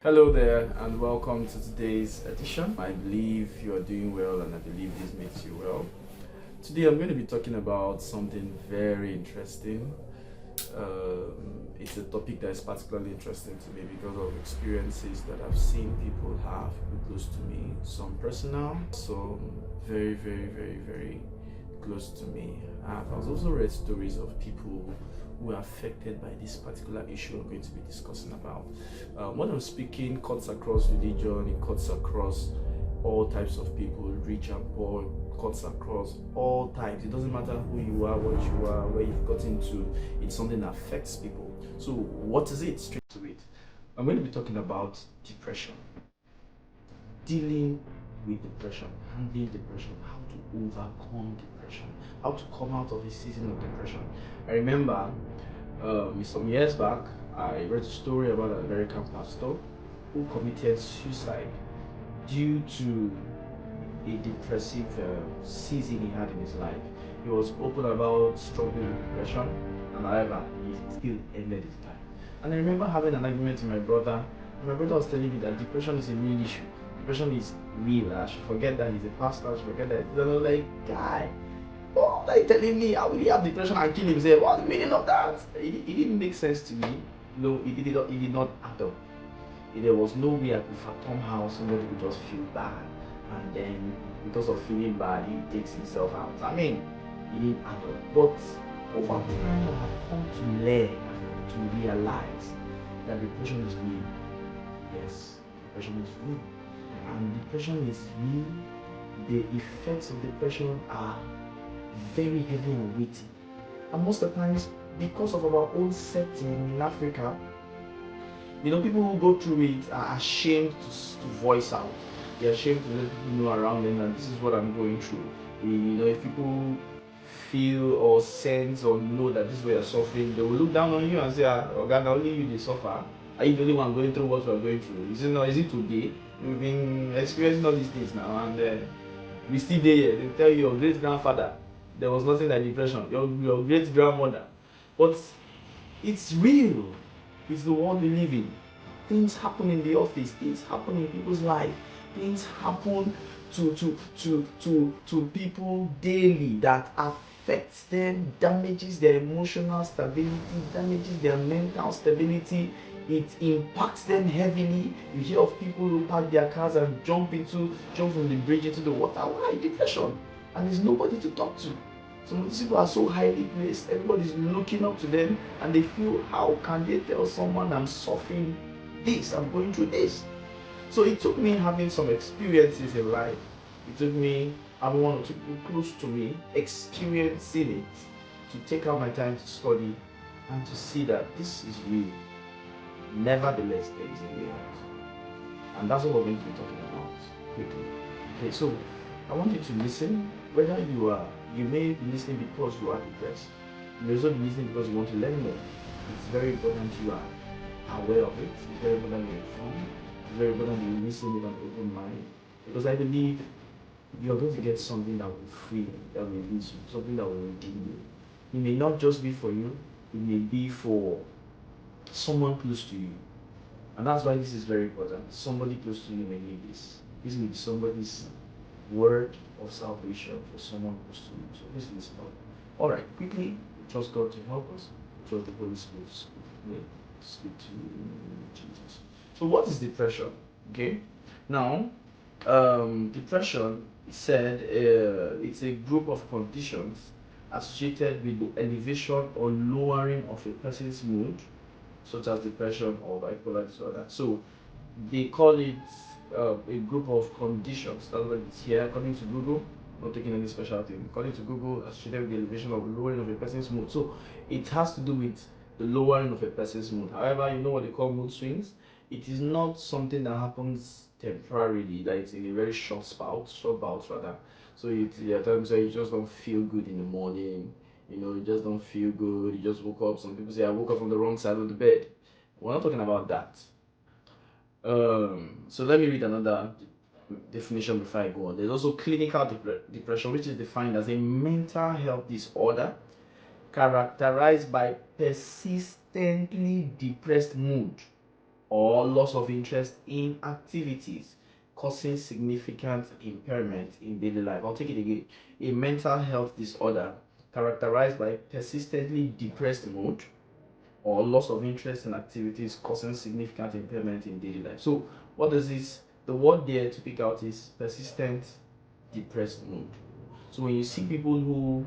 Hello there, and welcome to today's edition. I believe you are doing well, and I believe this makes you well. Today, I'm going to be talking about something very interesting. It's a topic that is particularly interesting to me because of experiences that I've seen people have close to me, some personal, some very close to me. I've also read stories of people who are affected by this particular issue I'm going to be discussing about. When I'm speaking, cuts across religion, it cuts across all types of people, rich and poor, cuts across all types. It doesn't matter who you are, what you are, where you've gotten to. It's something that affects people. So, what is it? Straight to it. I'm going to be talking about depression, dealing with depression, handling depression, how to overcome depression, how to come out of a season of depression. I remember some years back, I read a story about an American pastor who committed suicide due to a depressive season he had in his life. He was open about struggling with depression, and however, he still ended his life. And I remember having an argument with my brother, and my brother was telling me that depression is a real issue. Depression is real. I should forget that he's a pastor. I should forget that. I was like, guy, oh, like telling me how will he have depression and kill himself? What's the meaning of that? It didn't make sense to me. No, it did not add up. There was no way I could fathom how somebody could just feel bad and then because of feeling bad he takes himself out. I mean, it didn't add up. But over time I have come to learn, to realize that depression is real. Yes, depression is real. And depression is real. The effects of depression are very heavy and weighty. And most of the times, because of our own setting in Africa, people who go through it are ashamed to voice out. They're ashamed to let people know around them that this is what I'm going through. If people feel or sense or know that this is where you're suffering, they will look down on you and say, God, only you they suffer. Are you the only one going through what we're going through? Is it today? We've been experiencing all these things now, and we still there. They tell you your great grandfather, there was nothing like depression. Your great grandmother. But it's real. It's the world we live in. Things happen in the office. Things happen in people's life. Things happen to people daily that affects them, damages their emotional stability, damages their mental stability. It impacts them heavily. You hear of people who park their cars and jump from the bridge into the water. Why? Depression. And there's nobody to talk to. Some of these people are so highly placed, everybody's looking up to them, and they feel, how can they tell someone I'm suffering this, I'm going through this? So it took me having some experiences in life. It took me having one or two people close to me, experiencing it, to take out my time to study and to see that this is real. Nevertheless, there is a way out. And that's what we're going to be talking about quickly. Okay, so I want you to listen. Whether you may be listening because you are depressed. You may also be listening because you want to learn more. It's very important you are aware of it. It's very important you're informed. It's very important you listen with an open mind. Because I believe you're going to get something that will free you, that will release you, something that will redeem you. It may not just be for you, it may be for someone close to you. And that's why this is very important. Somebody close to you may need this. This may be somebody's word of salvation for someone close to you. So please listen up. Alright, quickly, trust God to help us. Trust the Holy Spirit to speak to Jesus. So what is depression? Okay. Now, depression said it's a group of conditions associated with the elevation or lowering of a person's mood, such as depression or bipolar disorder. So they call it a group of conditions. That's what it's here, according to Google. Not taking any special thing. According to Google, associated with the elevation or lowering of a person's mood. So it has to do with the lowering of a person's mood. However, you know what they call mood swings. It is not something that happens temporarily, like it's in a very short bout rather. So there are times where you just don't feel good in the morning. You just don't feel good. You just woke up. Some people say, I woke up on the wrong side of the bed. We're not talking about that. So let me read another definition before I go on. There's also clinical depression, which is defined as a mental health disorder characterized by persistently depressed mood or loss of interest in activities, causing significant impairment in daily life. I'll take it again. A mental health disorder characterized by persistently depressed mood or loss of interest in activities causing significant impairment in daily life. So, what does this? The word there to pick out is persistent depressed mood. So, when you see people who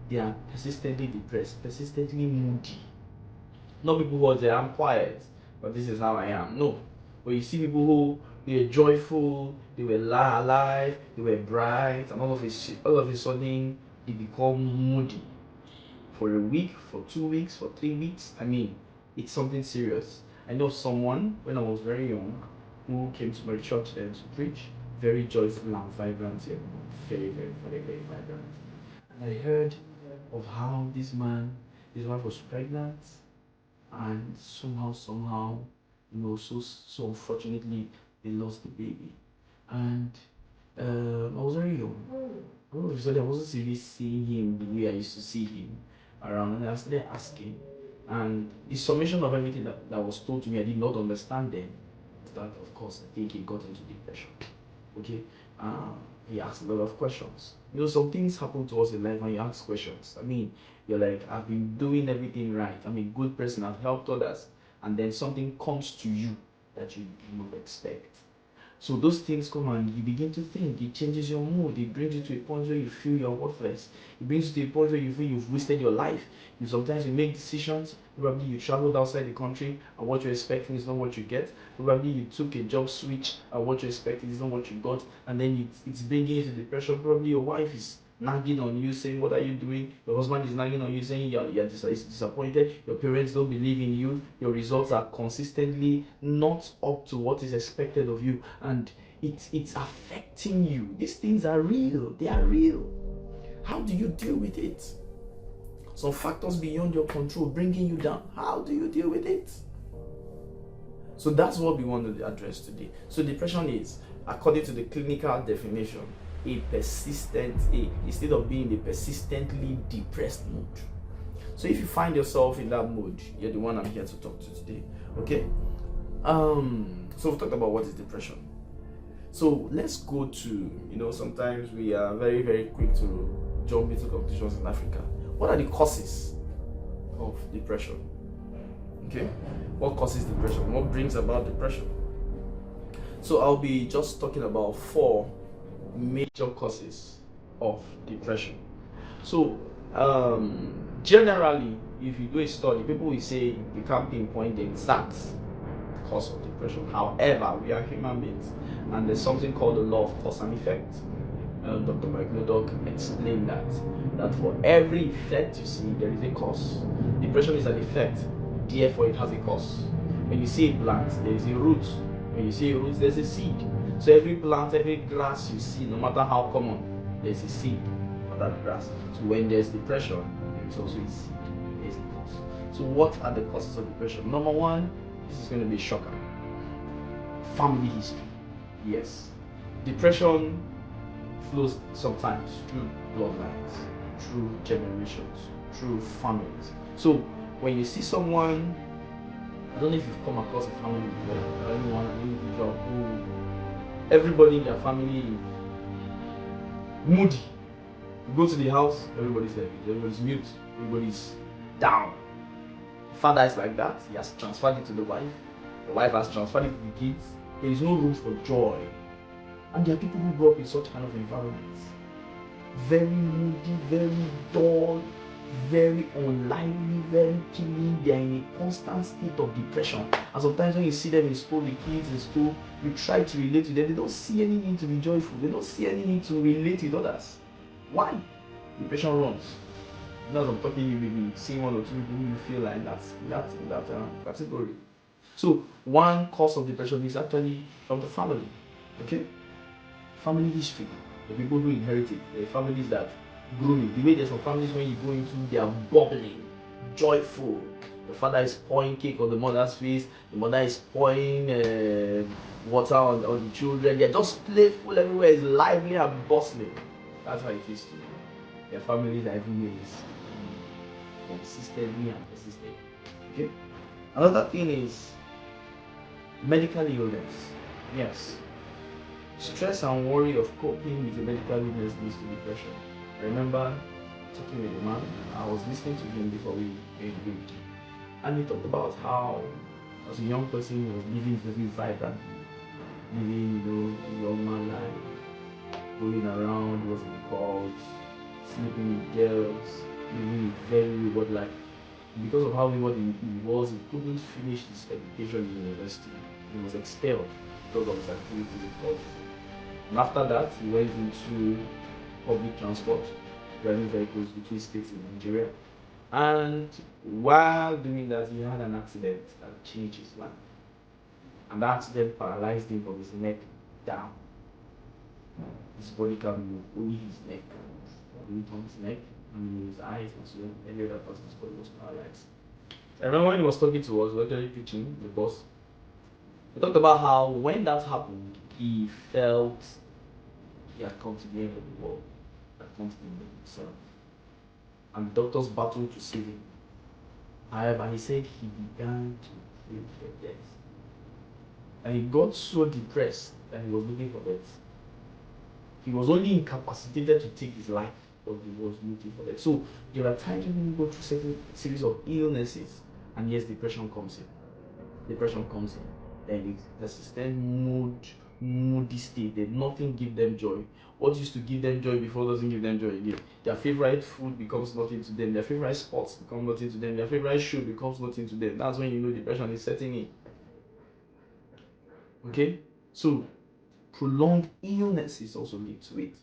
they are persistently depressed, persistently moody, not people who say I'm quiet, but this is how I am. No, but you see people who they were joyful, they were alive, they were bright, and all of a sudden they become moody for a week, for 2 weeks, for 3 weeks. I mean, it's something serious. I know someone when I was very young who came to my church then to preach, very joyful and vibrant, yeah, very, very, very, very vibrant. And I heard of how this man, his wife was pregnant, and somehow, so unfortunately, they lost the baby. And I was very young. All of a sudden, I wasn't really seeing him the way I used to see him around, and I started asking. And the summation of everything that was told to me, I did not understand then. That, of course, I think he got into depression. Okay? He asked a lot of questions. Some things happen to us in life when you ask questions. I mean, you're like, I've been doing everything right. I'm a good person. I've helped others. And then something comes to you that you don't expect. So those things come and you begin to think. It changes your mood. It brings you to a point where you feel you're worthless. It brings you to a point where you feel you've wasted your life. Sometimes you make decisions. Probably you traveled outside the country and what you're expecting is not what you get. Probably you took a job switch and what you're expecting is not what you got. And then it's bringing you to depression. Probably your wife is nagging on you saying, what are you doing? Your husband is nagging on you saying you're disappointed. Your parents don't believe in you. Your results are consistently not up to what is expected of you. And it's affecting you. These things are real. They are real. How do you deal with it? Some factors beyond your control bringing you down. How do you deal with it? So that's what we want to address today. So depression is, according to the clinical definition, a persistent, instead of being a persistently depressed mood. So if you find yourself in that mood, you're the one I'm here to talk to today. Okay? So we've talked about what is depression. So let's go to, sometimes we are very, very quick to jump into conclusions in Africa. What are the causes of depression? Okay? What causes depression? What brings about depression? So I'll be just talking about 4 major causes of depression. So generally, if you do a study, people will say you can't pinpoint the exact cause of depression. However, we are human beings, and there's something called the law of cause and effect. Dr. Mike Murdock explained that for every effect you see, there is a cause. Depression is an effect, therefore it has a cause. When you see a plant, there is a root. When you see a root, there's a seed. So every plant, every grass you see, no matter how common, there's a seed for that grass. So when there's depression, there's also a seed. There's a cause. So what are the causes of depression? Number 1, this is going to be a shocker. Family history. Yes. Depression flows sometimes through bloodlines, through generations, through families. So when you see someone, I don't know if you've come across a family before, or anyone, an individual who everybody in their family moody. You go to the house, everybody's heavy, everybody's mute, everybody's down. The father is like that, he has transferred it to the wife, the wife has transferred it to the kids. There is no room for joy. And there are people who grow up in such kind of environments. Very moody, very dull, very unlively, very killing. They are in a constant state of depression. And sometimes when you see them in school, the kids in school, you try to relate to them. They don't see any need to be joyful. They don't see any need to relate with others. Why? Depression runs. Now I'm talking, you maybe see 1 or 2 people who you feel like that's category. So one cause of depression is actually from the family. Okay? Family history. The people who inherited, the families that grew it. The way there's some families when you go into, they are bubbling, joyful. The father is pouring cake on the mother's face, the mother is pouring water on the children. They're just playful everywhere, it's lively and bustling. That's how it is to me. Their families are everywhere is consistently and persistently. Okay? Another thing is Medical illness. Yes. Stress and worry of coping with a medical illness leads to depression. I remember talking with a man. I was listening to him before we engaged. And he talked about how, as a young person, he was living very vibrantly, living, a young man life, going around, was in clubs, sleeping with girls, living a very reward life. Because of how reward he was, he couldn't finish his education in university. He was expelled because of his activities in clubs. And after that, he went into public transport, driving vehicles between states in Nigeria. And while doing that, he had an accident that changed his life. And that accident paralyzed him from his neck down. His body can move, only his neck. Only from his neck and his eyes and so any other part of his body was paralyzed. I remember when he was talking to us, we were actually teaching the boss. We talked about how when that happened, he felt he had come to the end of the world, had come to the end of himself. And the doctors battled to save him. However, he said he began to feel for death. And he got so depressed that he was looking for death. He was only incapacitated to take his life, but he was looking for death. So there are times when you go through certain series of illnesses, and yes, depression comes in. Depression comes in. Then it's persistent moody state. Then nothing gives them joy. What used to give them joy before doesn't give them joy again. Their favorite food becomes nothing to them. Their favorite sports become nothing to them. Their favorite show becomes nothing to them. That's when you know depression is setting in. Okay? So prolonged illnesses also lead to it.